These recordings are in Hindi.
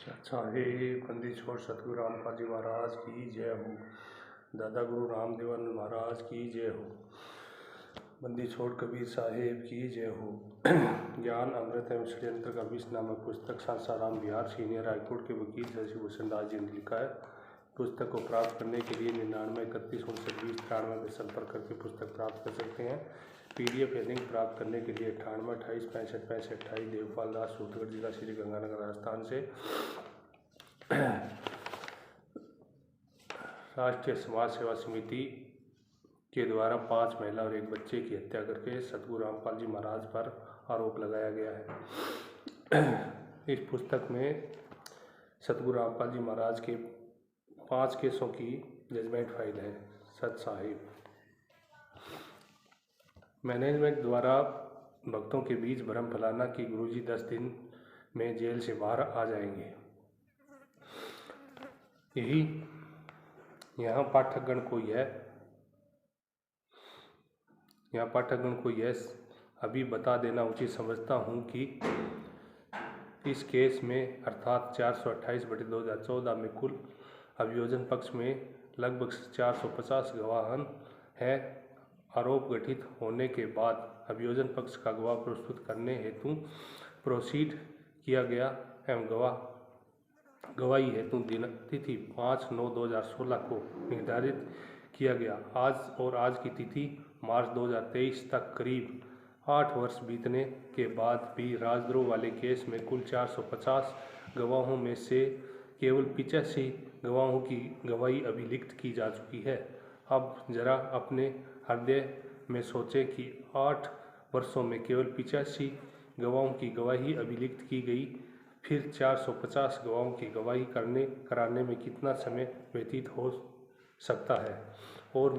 साहेब बंदी छोड़ सतगुरु रामपाल जी महाराज की जय हो। दादा गुरु रामदेवन महाराज की जय हो। बंदी छोड़ कबीर साहेब की जय हो। ज्ञान अमृत एवं षड्यंत्र का विष नामक पुस्तक सासाराम बिहार सीनियर हाईकोर्ट के वकील शशि भूषण दास जी ने लिखा है। पुस्तक को प्राप्त करने के लिए 9931592093 में संपर्क करके पुस्तक प्राप्त कर सकते हैं। PDF या लिंक प्राप्त करने के लिए 9828656528 देवपाल दास सूत्रगढ़ जिला श्री गंगानगर राजस्थान से राष्ट्रीय समाज सेवा समिति के द्वारा 5 महिला और 1 बच्चे की हत्या करके सतगुरु रामपाल जी महाराज पर आरोप लगाया गया है। इस पुस्तक में सतगुरु रामपाल जी महाराज के 5 केसों की जजमेंट फाइल है। सत साहिब मैनेजमेंट द्वारा भक्तों के बीच भ्रम फैलाना कि गुरुजी 10 दिन में जेल से बाहर आ जाएंगे। यही यहाँ पाठकगण को यह अभी बता देना उचित समझता हूँ कि इस केस में अर्थात 428/2014 में कुल अभियोजन पक्ष में लगभग 450 गवाहन है। आरोप गठित होने के बाद अभियोजन पक्ष का गवाह प्रस्तुत करने हेतु प्रोसीड किया गया एवं गवाही हेतु तिथि 5/9/2016 को निर्धारित किया गया। आज की तिथि मार्च 2023 तक करीब 8 वर्ष बीतने के बाद भी राजद्रोह वाले केस में कुल 450 गवाहों में से केवल 85 गवाहों की गवाही अभिलिखित की जा चुकी है। अब जरा अपने हृदय में सोचें कि 8 वर्षों में केवल 85 गवाहों की गवाही अभिलिखित की गई, फिर 450 गवाहों की गवाही कराने में कितना समय व्यतीत हो सकता है। और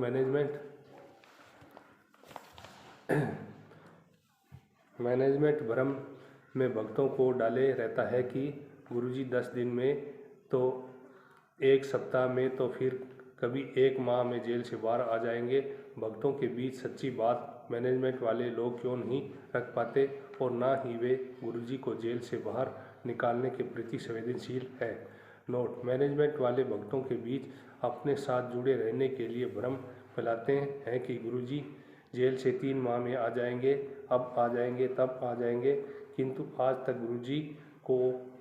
मैनेजमेंट भ्रम में भक्तों को डाले रहता है कि गुरुजी 10 दिन में, तो 1 सप्ताह में, तो फिर कभी 1 माह में जेल से बाहर आ जाएंगे। भक्तों के बीच सच्ची बात मैनेजमेंट वाले लोग क्यों नहीं रख पाते और ना ही वे गुरुजी को जेल से बाहर निकालने के प्रति संवेदनशील है। नोट: मैनेजमेंट वाले भक्तों के बीच अपने साथ जुड़े रहने के लिए भ्रम फैलाते हैं कि गुरुजी जेल से 3 माह में आ जाएंगे, अब आ जाएंगे, तब आ जाएंगे, किंतु आज तक गुरुजी को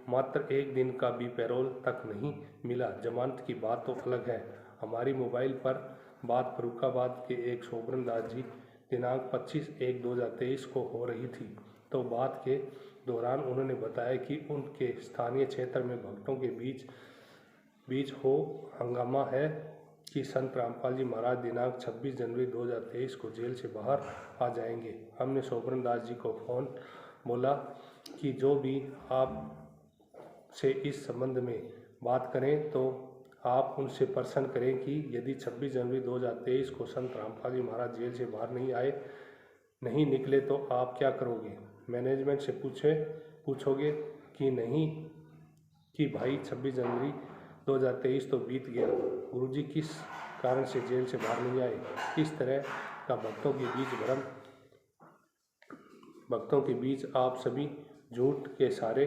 मात्र 1 दिन का भी पैरोल तक नहीं मिला। जमानत की बात तो अलग है। हमारी मोबाइल पर बात फर्रुखाबाद के एक शोभन दास जी दिनांक 25/1/2023 को हो रही थी। तो बात के दौरान उन्होंने बताया कि उनके स्थानीय क्षेत्र में भक्तों के बीच हो हंगामा है कि संत रामपाल जी महाराज दिनांक 26 जनवरी 2023 को जेल से बाहर आ जाएंगे। हमने शोभन दास जी को फोन बोला कि जो भी आप से इस संबंध में बात करें तो आप उनसे प्रश्न करें कि यदि 26 जनवरी 2023 को संत रामपाल जी महाराज जेल से बाहर नहीं निकले तो आप क्या करोगे। मैनेजमेंट से पूछोगे कि नहीं कि भाई 26 जनवरी 2023 तो बीत गया, गुरुजी किस कारण से जेल से बाहर नहीं आए। इस तरह का भक्तों के बीच आप सभी झूठ के सारे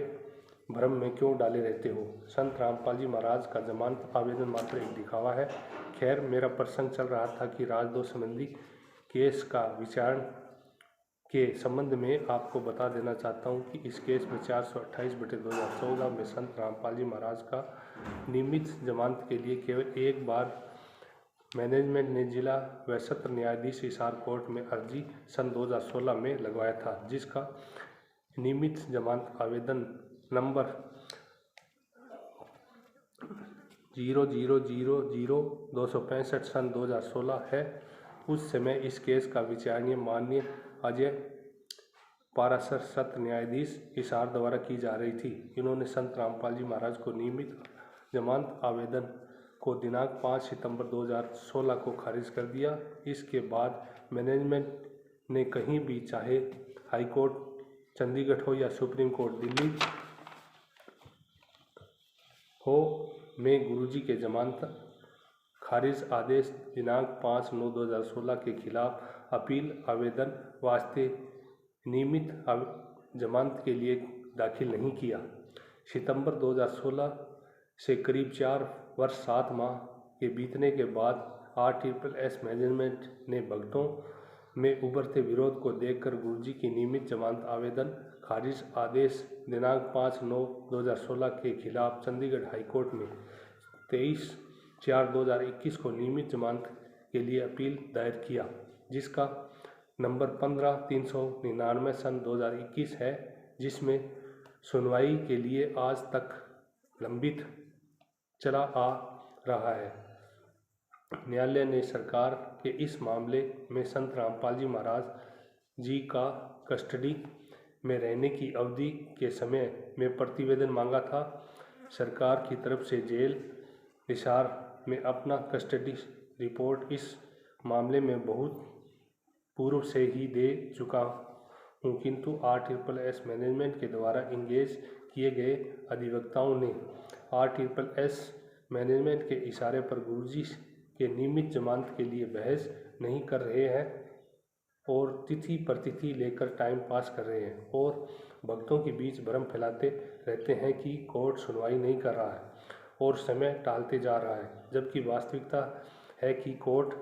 भ्रम में क्यों डाले रहते हो। संत रामपाल जी महाराज का जमानत आवेदन मात्र एक दिखावा है। खैर, मेरा प्रसंग चल रहा था कि राजद्रोह संबंधी केस का विचारण के संबंध में आपको बता देना चाहता हूं कि इस केस में 428/2014 में संत रामपाल जी महाराज का नियमित जमानत के लिए केवल 1 बार मैनेजमेंट ने जिला व सत्र न्यायाधीश हिसार कोर्ट में अर्जी सन 2016 में लगवाया था, जिसका नियमित जमानत आवेदन नंबर 0000265 सन 2016 है। उस समय इस केस का विचारणीय माननीय अजय पाराशर सत्र न्यायाधीश हिसार द्वारा की जा रही थी। इन्होंने संत रामपाल जी महाराज को नियमित जमानत आवेदन को दिनांक 5 सितंबर 2016 को खारिज कर दिया। इसके बाद मैनेजमेंट ने कहीं भी, चाहे हाई कोर्ट चंडीगढ़ हो या सुप्रीम कोर्ट दिल्ली हो, में गुरुजी के जमानत खारिज आदेश दिनांक 5/9/2016 के खिलाफ अपील आवेदन वास्ते नियमित जमानत के लिए दाखिल नहीं किया। सितंबर 2016 से करीब 4 वर्ष 7 माह के बीतने के बाद RSSS मैनेजमेंट ने भक्तों में उभरते विरोध को देखकर गुरुजी की नियमित जमानत आवेदन खारिज आदेश दिनांक 5/9/2016 के खिलाफ चंडीगढ़ हाईकोर्ट में 23/4/2021 को नियमित जमानत के लिए अपील दायर किया, जिसका नंबर 15/399 सन 2021 है, जिसमें सुनवाई के लिए आज तक लंबित चला आ रहा है। न्यायालय ने सरकार के इस मामले में संत रामपाल जी महाराज जी का कस्टडी में रहने की अवधि के समय में प्रतिवेदन मांगा था। सरकार की तरफ से जेल हिसार में अपना कस्टडी रिपोर्ट इस मामले में बहुत पूर्व से ही दे चुका हूँ, किंतु RSSS मैनेजमेंट के द्वारा इंगेज किए गए अधिवक्ताओं ने RSSS मैनेजमेंट के इशारे पर गुरुजी के नियमित जमानत के लिए बहस नहीं कर रहे हैं और तिथि पर तिथि लेकर टाइम पास कर रहे हैं और भक्तों के बीच भ्रम फैलाते रहते हैं कि कोर्ट सुनवाई नहीं कर रहा है और समय टालते जा रहा है, जबकि वास्तविकता है कि कोर्ट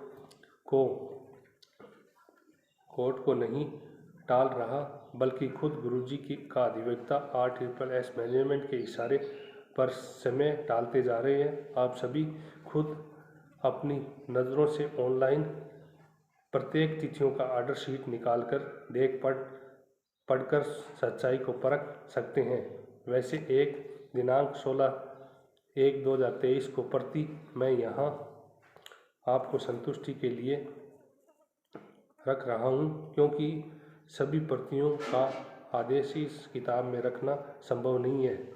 को नहीं टाल रहा, बल्कि खुद गुरुजी का अधिवक्ता RSSS मैनेजमेंट के इशारे पर समय टालते जा रहे हैं। आप सभी खुद अपनी नज़रों से ऑनलाइन प्रत्येक तिथियों का ऑर्डर शीट निकालकर पढ़कर सच्चाई को परख सकते हैं। वैसे एक दिनांक 16/1/2023 को प्रति मैं यहाँ आपको संतुष्टि के लिए रख रहा हूँ, क्योंकि सभी प्रतियों का आदेश इस किताब में रखना संभव नहीं है।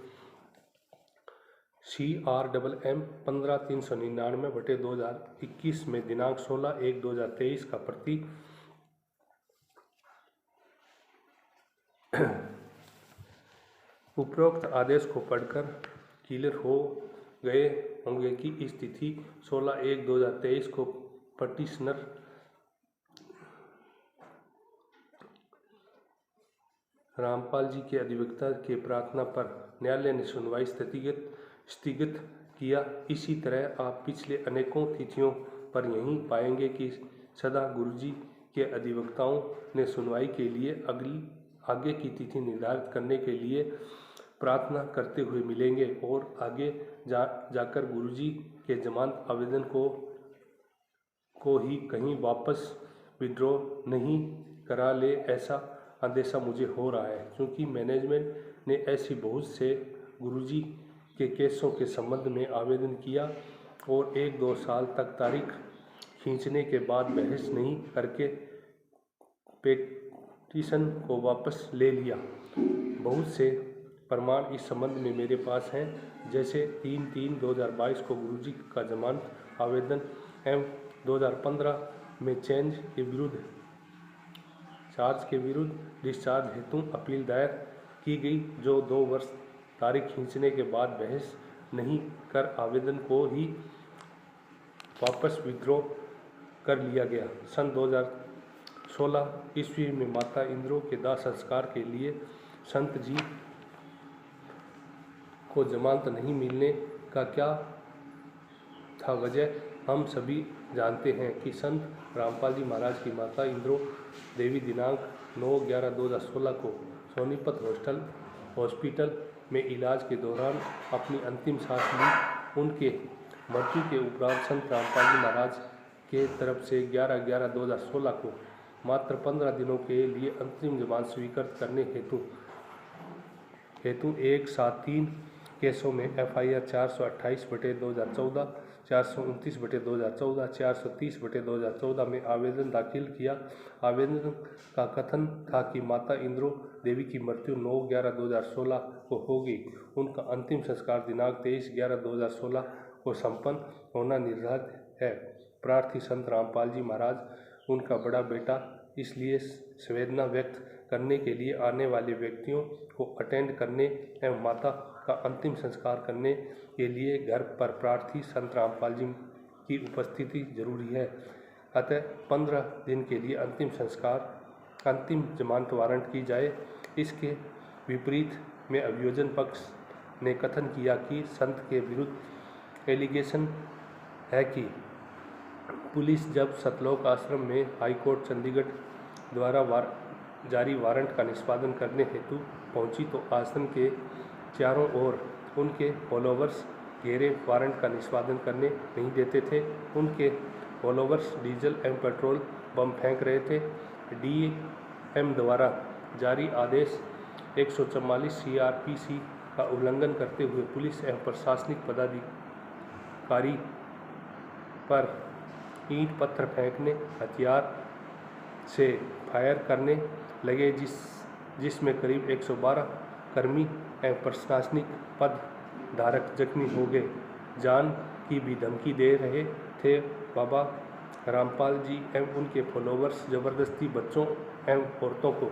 CRMM 15/399/2021 में दिनांक 16/1/2023 का प्रति उपरोक्त आदेश को पढ़कर क्लियर हो गए होंगे कि इस तिथि 16/1/2023 को पटिशनर रामपाल जी के अधिवक्ता के प्रार्थना पर न्यायालय ने सुनवाई स्थगित किया। इसी तरह आप पिछले अनेकों तिथियों पर यही पाएंगे कि सदा गुरुजी के अधिवक्ताओं ने सुनवाई के लिए आगे की तिथि निर्धारित करने के लिए प्रार्थना करते हुए मिलेंगे और आगे जाकर गुरुजी के जमानत आवेदन को ही कहीं वापस विड्रॉ नहीं करा ले, ऐसा अंदेशा मुझे हो रहा है, क्योंकि मैनेजमेंट ने ऐसी बहुत से गुरुजी के केसों के संबंध में आवेदन किया और 1-2 साल तक तारीख खींचने के बाद बहस नहीं करके पेटिशन को वापस ले लिया। बहुत से प्रमाण इस संबंध में मेरे पास हैं, जैसे 3/3/2022 को गुरुजी का जमानत आवेदन एवं 2015 में चार्ज के विरुद्ध डिस्चार्ज हेतु अपील दायर की गई, जो 2 वर्ष तारीख खींचने के बाद बहस नहीं कर आवेदन को ही वापस विड्रॉ कर लिया गया। सन 2016 ईस्वी में माता इंद्रो के दाह संस्कार के लिए संत जी को जमानत नहीं मिलने का क्या था वजह, हम सभी जानते हैं कि संत रामपाल जी महाराज की माता इंद्रो देवी दिनांक 9/11/2016 को सोनीपत हॉस्पिटल में इलाज के दौरान अपनी अंतिम सांस ली। उनके मृत्यु के उपरांत संत रामपाल जी महाराज के तरफ से 11/11/2016 को मात्र 15 दिनों के लिए अंतिम जमानत स्वीकृत करने हेतु 173 केसों में FIR 428/2014, 429/2014, 430/2014 में आवेदन दाखिल किया। आवेदन का कथन था कि माता इंद्रो देवी की मृत्यु 9/11/2016 को होगी। उनका अंतिम संस्कार दिनांक 23/11/2016 को संपन्न होना निर्धारित है। प्रार्थी संत रामपाल जी महाराज उनका बड़ा बेटा, इसलिए संवेदना व्यक्त करने के लिए आने वाले व्यक्तियों को अटेंड करने एवं माता का अंतिम संस्कार करने के लिए घर पर प्रार्थी संत रामपाल जी की उपस्थिति जरूरी है। अतः 15 दिन के लिए अंतिम जमानत वारंट की जाए। इसके विपरीत में अभियोजन पक्ष ने कथन किया कि संत के विरुद्ध एलिगेशन है कि पुलिस जब सतलोक आश्रम में हाईकोर्ट चंडीगढ़ द्वारा जारी वारंट का निष्पादन करने हेतु पहुंची तो आश्रम के चारों ओर उनके फॉलोवर्स घेरे वारंट का निष्पादन करने नहीं देते थे। उनके फॉलोवर्स डीजल एवं पेट्रोल बम फेंक रहे थे। डीएम द्वारा जारी आदेश 144 सीआरपीसी का उल्लंघन करते हुए पुलिस एवं प्रशासनिक पदाधिकारी पर ईंट पत्थर फेंकने, हथियार से फायर करने लगे, जिसमें करीब 112 कर्मी एवं प्रशासनिक पद धारक जख्मी हो गए। जान की भी धमकी दे रहे थे। बाबा रामपाल जी एवं उनके फॉलोवर्स जबरदस्ती बच्चों एवं औरतों को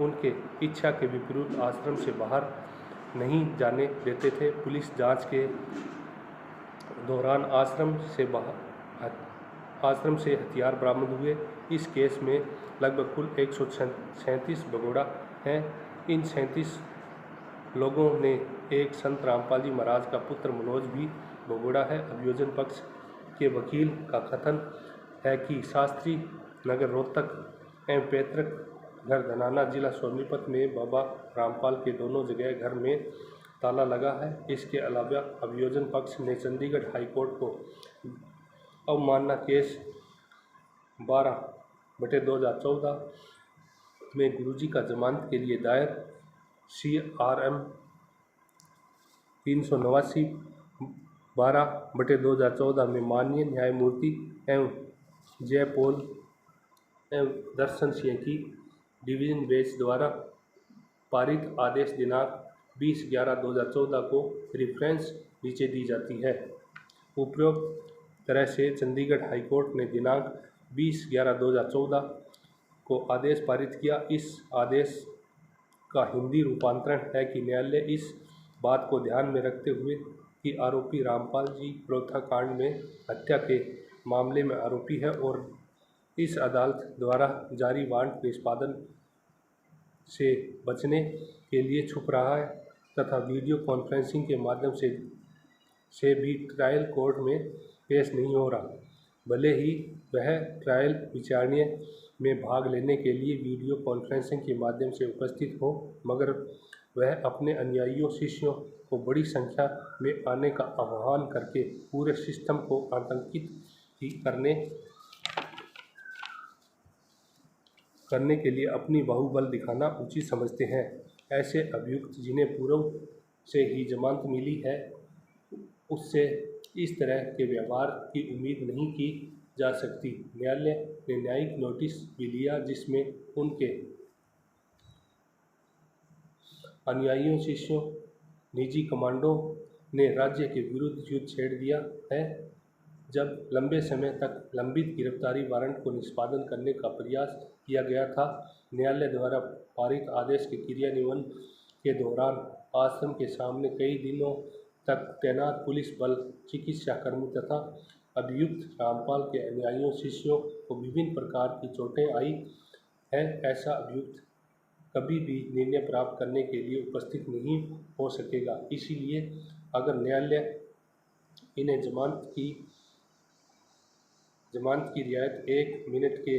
उनके इच्छा के विपरीत आश्रम से बाहर नहीं जाने देते थे। पुलिस जांच के दौरान आश्रम से हथियार बरामद हुए। इस केस में लगभग कुल 137 भगोड़ा हैं। इन 37 लोगों ने एक संत रामपाल जी महाराज का पुत्र मनोज भी भगोड़ा है। अभियोजन पक्ष के वकील का कथन है कि शास्त्री नगर रोहतक एवं पैतृक घर धनाना जिला सोनीपत में बाबा रामपाल के दोनों जगह घर में ताला लगा है। इसके अलावा अभियोजन पक्ष ने चंडीगढ़ हाईकोर्ट को अवमानना केस 12/2014 में गुरुजी का जमानत के लिए दायर CRM 389 12/2014 में माननीय न्यायमूर्ति एवं जयपॉल एवं दर्शन सिंह की डिवीजन बेंच द्वारा पारित आदेश दिनांक 20/11/2014 को रिफरेंस नीचे दी जाती है। उपरोक्त तरह से चंडीगढ़ हाईकोर्ट ने दिनांक 20/11/2014 को आदेश पारित किया। इस आदेश का हिंदी रूपांतरण है कि न्यायालय इस बात को ध्यान में रखते हुए कि आरोपी रामपाल जी प्रोथा कांड में हत्या के मामले में आरोपी है और इस अदालत द्वारा जारी वारंट निष्पादन से बचने के लिए छुप रहा है तथा वीडियो कॉन्फ्रेंसिंग के माध्यम से भी ट्रायल कोर्ट में पेश नहीं हो रहा, भले ही वह ट्रायल विचारणीय में भाग लेने के लिए वीडियो कॉन्फ्रेंसिंग के माध्यम से उपस्थित हो, मगर वह अपने अनुयायियों शिष्यों को बड़ी संख्या में आने का आह्वान करके पूरे सिस्टम को आतंकित करने के लिए अपनी बाहुबल दिखाना उचित समझते हैं। ऐसे अभियुक्त जिन्हें पूर्व से ही जमानत मिली है, उससे इस तरह के व्यवहार की उम्मीद नहीं की जा सकती। न्यायालय ने न्यायिक नोटिस भी लिया जिसमें उनके अनुयायियों शिष्यों निजी कमांडो ने राज्य के विरुद्ध युद्ध छेड़ दिया है। जब लंबे समय तक लंबित गिरफ्तारी वारंट को निष्पादन करने का प्रयास किया गया था, न्यायालय द्वारा पारित आदेश के क्रियान्वयन के दौरान आश्रम के सामने कई दिनों तक तैनात पुलिस बल, चिकित्सा कर्मी तथा अभियुक्त रामपाल के अनुयायियों शिष्यों को विभिन्न प्रकार की चोटें आई है। ऐसा अभियुक्त कभी भी निर्णय प्राप्त करने के लिए उपस्थित नहीं हो सकेगा। इसीलिए अगर न्यायालय इन्हें जमानत की रियायत 1 मिनट के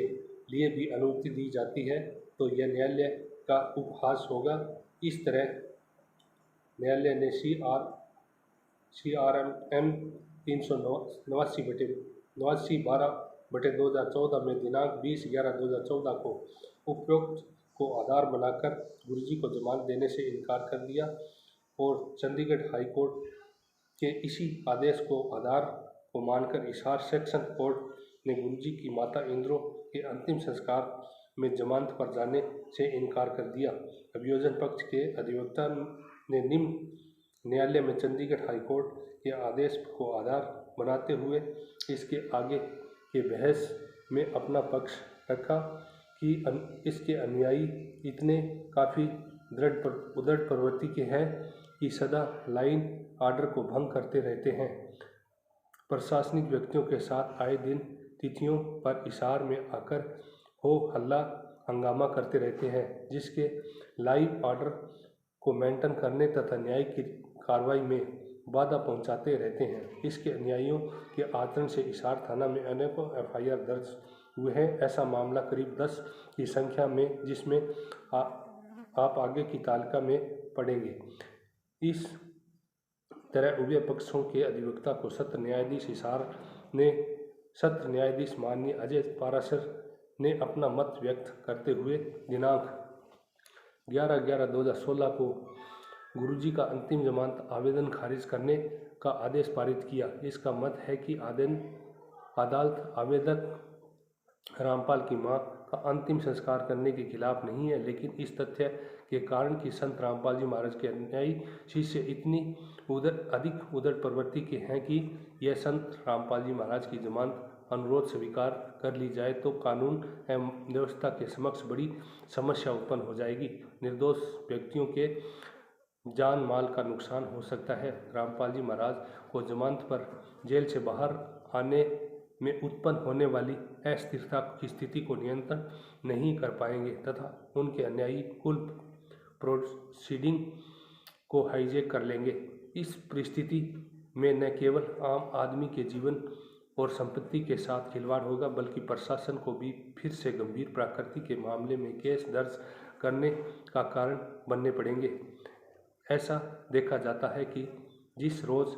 लिए भी अनुमति दी जाती है तो यह न्यायालय का उपहास होगा। इस तरह न्यायालय ने CRM 389/12/2014 में दिनांक 20/11/2014 को उपरोक्त को आधार बनाकर गुरुजी को जमानत देने से इनकार कर दिया और चंडीगढ़ हाईकोर्ट के इसी आदेश को आधार को मानकर हिसार सेक्शन कोर्ट ने गुरुजी की माता इंद्रो के अंतिम संस्कार में जमानत पर जाने से इनकार कर दिया। अभियोजन पक्ष के अधिवक्ता ने निम्न न्यायालय में चंडीगढ़ हाईकोर्ट के आदेश को आधार बनाते हुए इसके आगे के बहस में अपना पक्ष रखा कि इसके अनुयायी इतने काफ़ी दृढ़ प्रवृत्ति के हैं कि सदा लाइन आर्डर को भंग करते रहते हैं। प्रशासनिक व्यक्तियों के साथ आए दिन तिथियों पर हिसार में आकर हो हल्ला हंगामा करते रहते हैं, जिसके लाइव आर्डर को मेंटेन करने तथा न्यायिक कार्रवाई में बाधा पहुंचाते रहते हैं। इसके अनुयायियों के आचरण से हिसार थाना में अनेकों FIR दर्ज हुए हैं। ऐसा मामला करीब 10 की संख्या में, जिसमें आप आगे की तालिका में पढ़ेंगे। इस तरह उभय पक्षों के अधिवक्ता को सत्र न्यायाधीश माननीय अजय पाराशर ने अपना मत व्यक्त करते हुए दिनांक 11/11/2016 को गुरुजी का अंतिम जमानत आवेदन खारिज करने का आदेश पारित किया। इसका मत है कि अदालत आवेदक रामपाल की मां का अंतिम संस्कार करने के खिलाफ नहीं है, लेकिन इस तथ्य के कारण कि संत रामपाल जी महाराज के अनुयायी शिष्य इतनी अधिक उदड़ प्रवृत्ति के हैं कि यह संत रामपाल जी महाराज की जमानत अनुरोध स्वीकार कर ली जाए तो कानून एवं व्यवस्था के समक्ष बड़ी समस्या उत्पन्न हो जाएगी। निर्दोष व्यक्तियों के जान माल का नुकसान हो सकता है। रामपाल जी महाराज को जमानत पर जेल से बाहर आने में उत्पन्न होने वाली अस्थिरता की स्थिति को नियंत्रण नहीं कर पाएंगे तथा उनके अनुयायी कुल प्रोसीडिंग को हाईजैक कर लेंगे। इस परिस्थिति में न केवल आम आदमी के जीवन और संपत्ति के साथ खिलवाड़ होगा, बल्कि प्रशासन को भी फिर से गंभीर प्रकृति के मामले में केस दर्ज करने का कारण बनने पड़ेंगे। ऐसा देखा जाता है कि जिस रोज़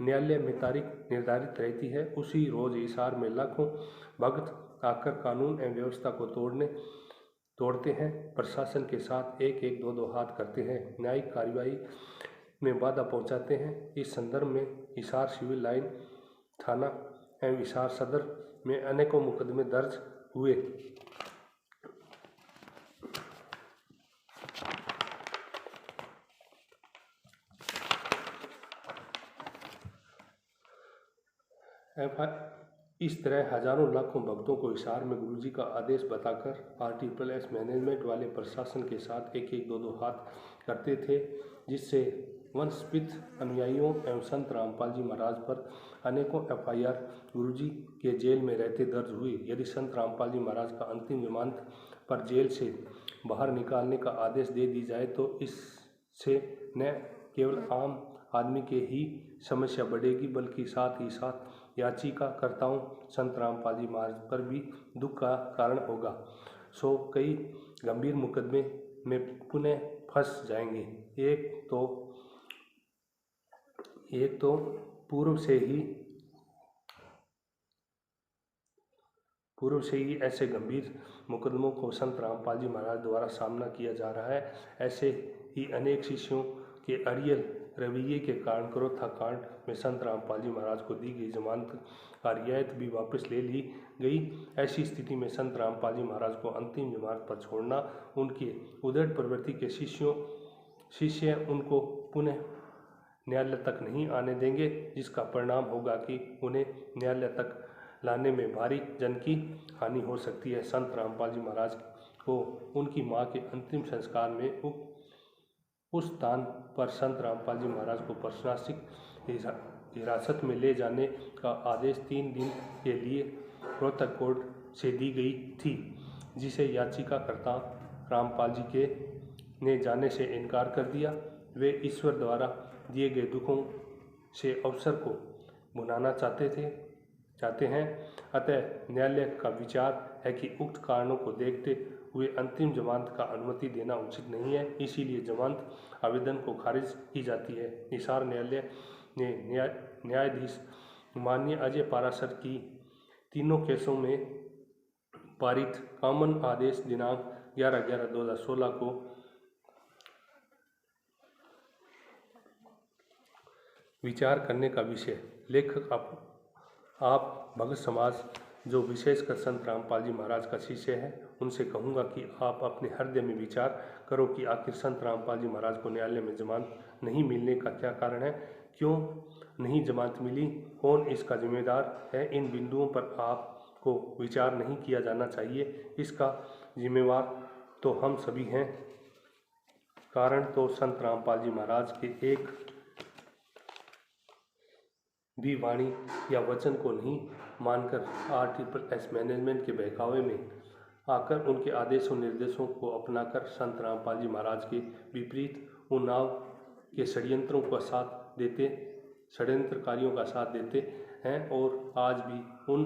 न्यायालय में तारीख निर्धारित रहती है, उसी रोज़ हिसार में लाखों भक्त आकर कानून एवं व्यवस्था को तोड़ते हैं, प्रशासन के साथ एक एक दो दो हाथ करते हैं, न्यायिक कार्रवाई में बाधा पहुंचाते हैं। इस संदर्भ में हिसार सिविल लाइन थाना एवं हिसार सदर में अनेकों मुकदमे दर्ज हुए। इस तरह हजारों लाखों भक्तों को हिसार में गुरुजी का आदेश बताकर RTSS मैनेजमेंट वाले प्रशासन के साथ एक एक दो दो हाथ करते थे, जिससे वंशपित अनुयायियों एवं संत रामपाल जी महाराज पर अनेकों FIR गुरुजी के जेल में रहते दर्ज हुई। यदि संत रामपाल जी महाराज का अंतिम जमानत पर जेल से बाहर निकालने का आदेश दे दी जाए तो इससे न केवल आम आदमी के ही समस्या बढ़ेगी, बल्कि साथ ही साथ याचिकाकर्ताओं संत रामपाल जी महाराज पर भी दुख का कारण होगा। कई गंभीर मुकदमे में पुनः फंस जाएंगे। एक तो पूर्व से ही ऐसे गंभीर मुकदमों को संत रामपाल जी महाराज द्वारा सामना किया जा रहा है। ऐसे ही अनेक शिष्यों के अड़ियल रवैये के कारण करोथा कांड में संत रामपाल जी महाराज को दी गई जमानत का रियायत भी वापस ले ली गई। ऐसी स्थिति में संत रामपाल जी महाराज को अंतिम जमानत पर छोड़ना उनके उदड़ प्रवृत्ति के शिष्य उनको पुनः न्यायालय तक नहीं आने देंगे, जिसका परिणाम होगा कि उन्हें न्यायालय तक लाने में भारी जन की हानि हो सकती है। संत रामपाल जी महाराज को उनकी मां के अंतिम संस्कार में उस स्थान पर संत रामपाल जी महाराज को प्रशासनिक हिरासत में ले जाने का आदेश 3 दिन के लिए रोहतक कोर्ट से दी गई थी, जिसे याचिकाकर्ता रामपाल जी ने जाने से इनकार कर दिया। वे ईश्वर द्वारा दिए गए दुखों से अवसर को भुनाना चाहते हैं। अतः न्यायालय का विचार है कि उक्त कारणों को देखते हुए अंतिम जमानत का अनुमति देना उचित नहीं है, इसीलिए जमानत आवेदन को खारिज की जाती है। हिसार न्यायालय ने न्यायाधीश माननीय अजय पाराशर की तीनों केसों में पारित कॉमन आदेश दिनांक 11/11/2016 को विचार करने का विषय। लेखक आप भगत समाज जो विशेषकर संत रामपाल जी महाराज का शिष्य है, उनसे कहूँगा कि आप अपने हृदय में विचार करो कि आखिर संत रामपाल जी महाराज को न्यायालय में जमानत नहीं मिलने का क्या कारण है, क्यों नहीं जमानत मिली, कौन इसका जिम्मेदार है। इन बिंदुओं पर आपको विचार नहीं किया जाना चाहिए, इसका जिम्मेवार तो हम सभी हैं। कारण तो संत रामपाल जी महाराज के एक भी वाणी या वचन को नहीं मानकर RTSS मैनेजमेंट के बहकावे में आकर उनके आदेशों निर्देशों को अपनाकर संत रामपाल जी महाराज के विपरीत उन्नाव के षड्यंत्रकारियों का साथ देते हैं और आज भी उन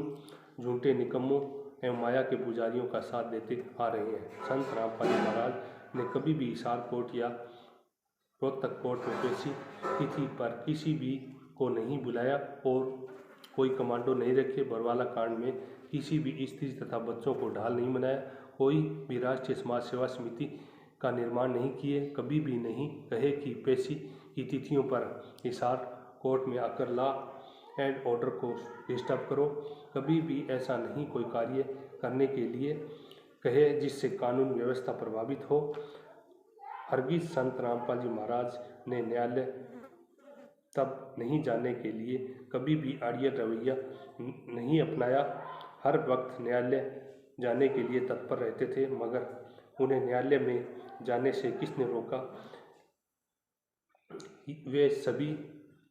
झूठे निकम्मों एवं माया के पुजारियों का साथ देते आ रहे हैं। संत रामपाल महाराज ने कभी भी हिसार कोर्ट या रोहतक कोर्ट में पेशी तिथि पर किसी भी को नहीं बुलाया और कोई कमांडो नहीं रखे। बरवाला कांड में किसी भी स्त्री तथा बच्चों को ढाल नहीं बनाया। कोई भी राष्ट्रीय समाज सेवा समिति का निर्माण नहीं किए। कभी भी नहीं कहे कि पेशी की तिथियों पर हिसार कोर्ट में आकर लॉ एंड ऑर्डर को डिस्टर्ब करो। कभी भी ऐसा नहीं कोई कार्य करने के लिए कहे जिससे कानून व्यवस्था प्रभावित हो। हरगिज संत रामपाल जी महाराज ने न्यायालय तब नहीं जाने के लिए कभी भी आड़ियल रवैया नहीं अपनाया। हर वक्त न्यायालय जाने के लिए तत्पर रहते थे, मगर उन्हें न्यायालय में जाने से किसने रोका?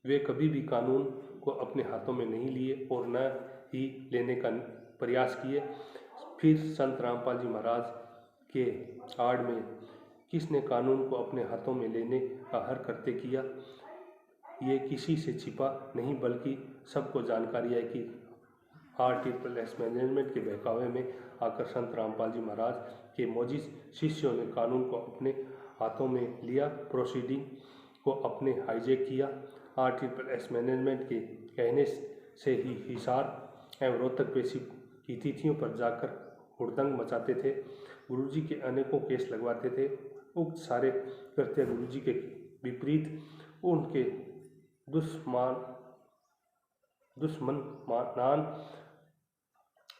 वे कभी भी कानून को अपने हाथों में नहीं लिए और न ही लेने का प्रयास किए। फिर संत रामपाल जी महाराज के आड़ में किसने कानून को अपने हाथों में लेने का हर कृत्य किया? ये किसी से छिपा नहीं, बल्कि सबको जानकारी है कि RSS मैनेजमेंट के बहकावे में आकर संत रामपाल जी महाराज के मोजिज शिष्यों ने कानून को अपने हाथों में लिया, प्रोसीडिंग को अपने हाईजैक किया। RSS मैनेजमेंट के कहने से ही हिसार एवं रोहतक पेशी की तिथियों पर जाकर हुड़दंग मचाते थे। गुरुजी के अनेकों केस लगवाते थे। उक्त सारे कृत्य गुरुजी के विपरीत उनके दुश्मनान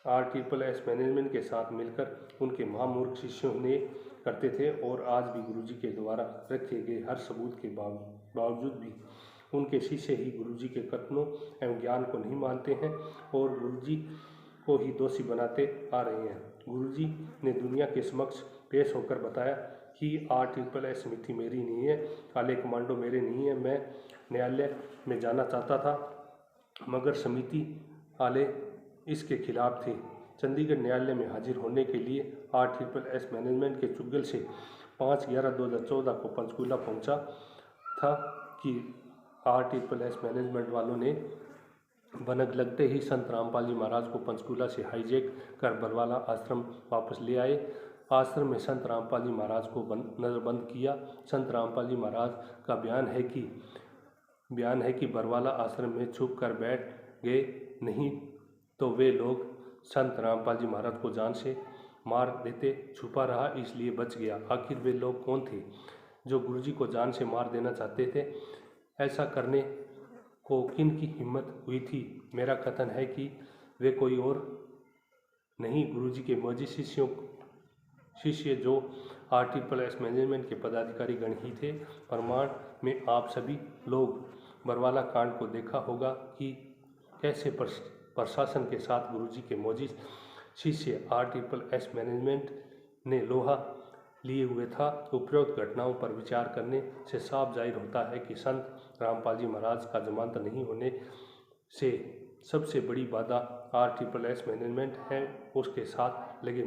RSS मैनेजमेंट के साथ मिलकर उनके महामूर्ख शिष्यों ने करते थे और आज भी गुरुजी के द्वारा रखे गए हर सबूत के बावजूद भी उनके शिष्य ही गुरुजी के कथनों एवं ज्ञान को नहीं मानते हैं और गुरुजी को ही दोषी बनाते आ रहे हैं। गुरुजी ने दुनिया के समक्ष पेश होकर बताया कि RSS समिति मेरी नहीं है, काले कमांडो मेरे नहीं है। मैं न्यायालय में जाना चाहता था, मगर समिति वाले इसके खिलाफ थे। चंडीगढ़ न्यायालय में हाजिर होने के लिए RSS मैनेजमेंट के चुगल से 5/11/2014 को पंचकूला पहुंचा था कि RSS मैनेजमेंट वालों ने भनक लगते ही संत रामपाल जी महाराज को पंचकूला से हाईजैक कर बरवाला आश्रम वापस ले आए। आश्रम में संत रामपाल जी महाराज को नज़रबंद किया। संत रामपाल जी महाराज का बयान है कि बरवाला आश्रम में छुप कर बैठ गए, नहीं तो वे लोग संत रामपाल जी महाराज को जान से मार देते। छुपा रहा इसलिए बच गया। आखिर वे लोग कौन थे जो गुरुजी को जान से मार देना चाहते थे? ऐसा करने को किन की हिम्मत हुई थी? मेरा कथन है कि वे कोई और नहीं, गुरुजी के मौजी शिष्य जो RSS मैनेजमेंट के पदाधिकारी गण ही थे। प्रमाण में आप सभी लोग बरवाला कांड को देखा होगा कि कैसे प्रशासन के साथ गुरुजी के मौजी शिष्य RSS मैनेजमेंट ने लोहा लिए हुए था। उपरोक्त घटनाओं पर विचार करने से साफ जाहिर होता है कि संत रामपाल जी महाराज का जमानत नहीं होने से सबसे बड़ी बाधा RSS मैनेजमेंट है, उसके साथ लगे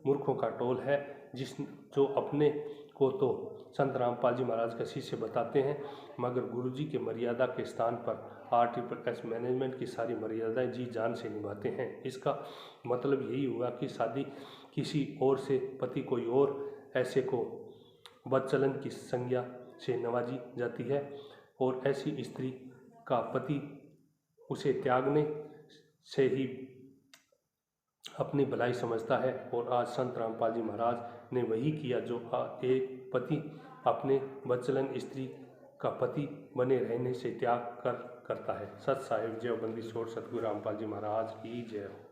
मूर्खों का टोल है, जो अपने को तो संत रामपाल जी महाराज का शिष्य बताते हैं, मगर गुरुजी के मर्यादा के स्थान पर RSS मैनेजमेंट की सारी मर्यादाएं जी जान से निभाते हैं। इसका मतलब यही हुआ कि शादी किसी और से, पति कोई और, ऐसे को बदचलन की संज्ञा से नवाजी जाती है और ऐसी स्त्री का पति उसे त्यागने से ही अपनी भलाई समझता है। और आज संत रामपाल जी महाराज ने वही किया जो एक पति अपने बदचलन स्त्री का पति बने रहने से त्याग करता है। सत साहिब जय बंदी छोड़ सतगुरु रामपाल जी महाराज की जय हो।